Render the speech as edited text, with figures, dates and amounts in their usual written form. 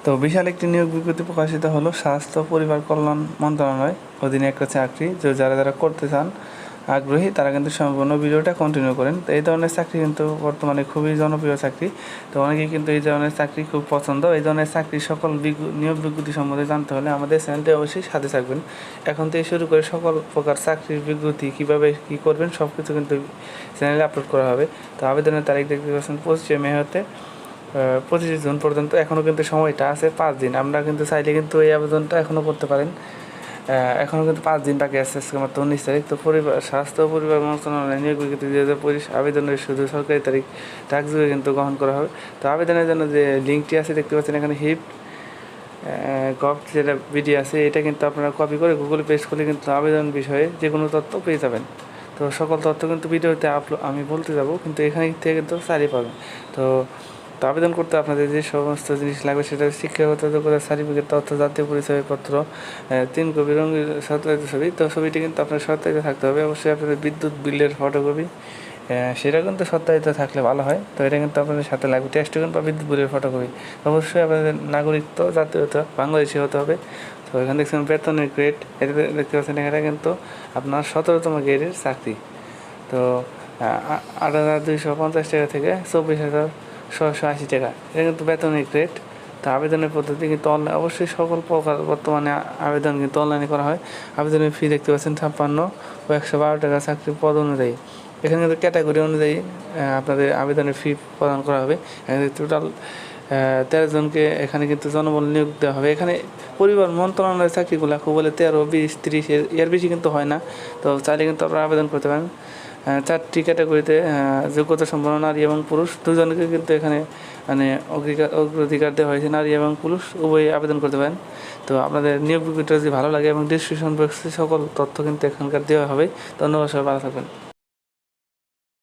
তো বিশাল একটি নিয়োগ বিজ্ঞপ্তি প্রকাশিত হলো স্বাস্থ্য পরিবার কল্যাণ মন্ত্রণালয় অধীনে একটা চাকরি। তো যারা যারা করতে চান আগ্রহী তারা কিন্তু সম্পূর্ণ ভিডিওটা কন্টিনিউ করেন। তো এই ধরনের চাকরি কিন্তু বর্তমানে খুবই জনপ্রিয় চাকরি। তো অনেকেই কিন্তু এই ধরনের চাকরি খুব পছন্দ। এই ধরনের চাকরি সকল নিয়োগ বিজ্ঞপ্তি সম্বন্ধে জানতে হলে আমাদের চ্যানেলটি অবশ্যই সাথে থাকবেন। এখন থেকে শুরু করে সকল প্রকার চাকরির বিজ্ঞপ্তি কীভাবে কী করবেন সব কিছু কিন্তু চ্যানেলে আপলোড করা হবে। তো আবেদনের তারিখ দেখতে পাচ্ছেন 25 মে হতে 25 জুন পর্যন্ত। এখনও কিন্তু সময়টা আছে 5 দিন। আমরা কিন্তু চাইলে কিন্তু এই আবেদনটা এখনও করতে পারেন। এখনও কিন্তু 5 দিন বাকি আছে, আজকে মাত্র 19 তারিখ। তো স্বাস্থ্য ও পরিবার মন্ত্রণালয় নিয়োগ বিজ্ঞপ্তি 2025 আবেদনের শুধু সরকারি তারিখ ডাকযোগে কিন্তু গ্রহণ করা হবে। তো আবেদনের জন্য যে লিঙ্কটি আছে দেখতে পাচ্ছেন এখানে হিপ গভ যেটা বিডি আছে, এটা কিন্তু আপনারা কপি করে গুগলে পেস্ট করলে কিন্তু আবেদন বিষয়ে যে কোনো তথ্য পেয়ে যাবেন। তো সকল তথ্য কিন্তু ভিডিওতে আমি বলতে যাব, কিন্তু এখানে থেকে কিন্তু সারি পাবেন। তো তো আবেদন করতে আপনাদের যে সমস্ত জিনিস লাগবে সেটা শিক্ষাগত যোগ্যতা সার্টিফিকেট, তথ্য, জাতীয় পরিচয়পত্র, 3 কপি রঙিন সত্যায়িত ছবি। তো ছবিটি কিন্তু আপনার সত্যায়িত থাকতে হবে। অবশ্যই আপনাদের বিদ্যুৎ বিলের ফটোকপি, সেটা কিন্তু সত্যায়িত থাকলে ভালো হয়। তো এটা কিন্তু আপনাদের সাথে লাগবে। টেস্টুকেন বা বিদ্যুৎ বিলের ফটোকপি। অবশ্যই আপনাদের নাগরিকত্ব জাতীয়তা বাংলাদেশি হতে হবে। তো এখানে দেখছেন বেতনের গ্রেড, এটা দেখতে পাচ্ছেন এখানে কিন্তু আপনার 17তম গ্রেডের চাকরি। তো 8,250 টাকা থেকে 24,680 টাকা, এটা কিন্তু বেতনের গ্রেড। তো আবেদনের পদ্ধতি কিন্তু অনলাইন, অবশ্যই সকল প্রকার বর্তমানে আবেদন কিন্তু অনলাইনে করা হয়। আবেদনের ফি দেখতে পাচ্ছেন 56 ও 112 টাকা চাকরির পদ অনুযায়ী। এখানে কিন্তু ক্যাটাগরি অনুযায়ী আপনাদের আবেদনের ফি প্রদান করা হবে। এখানে টোটাল 13 জনকে এখানে কিন্তু জনবল নিয়োগ দেওয়া হবে। এখানে পরিবার মন্ত্রণালয়ের চাকরিগুলো খুব বলে 13, 20, 30 এর বেশি কিন্তু হয় না। তো চাইলে কিন্তু আপনারা আবেদন করতে পারেন। 4টি ক্যাটাগরিতে যোগ্যতা সম্পন্ন নারী এবং পুরুষ দুজনকে কিন্তু এখানে মানে অগ্রাধিকার দেওয়া হয়েছে। নারী এবং পুরুষ উভয়ই আবেদন করতে পারেন। তো আপনাদের নিয়োগ বিজ্ঞপ্তিটা যদি ভালো লাগে এবং ডিসক্রিপশন বক্সে সকল তথ্য কিন্তু এখানকার দেওয়া হবে। ধন্যবাদ, সবাই ভালো থাকবেন।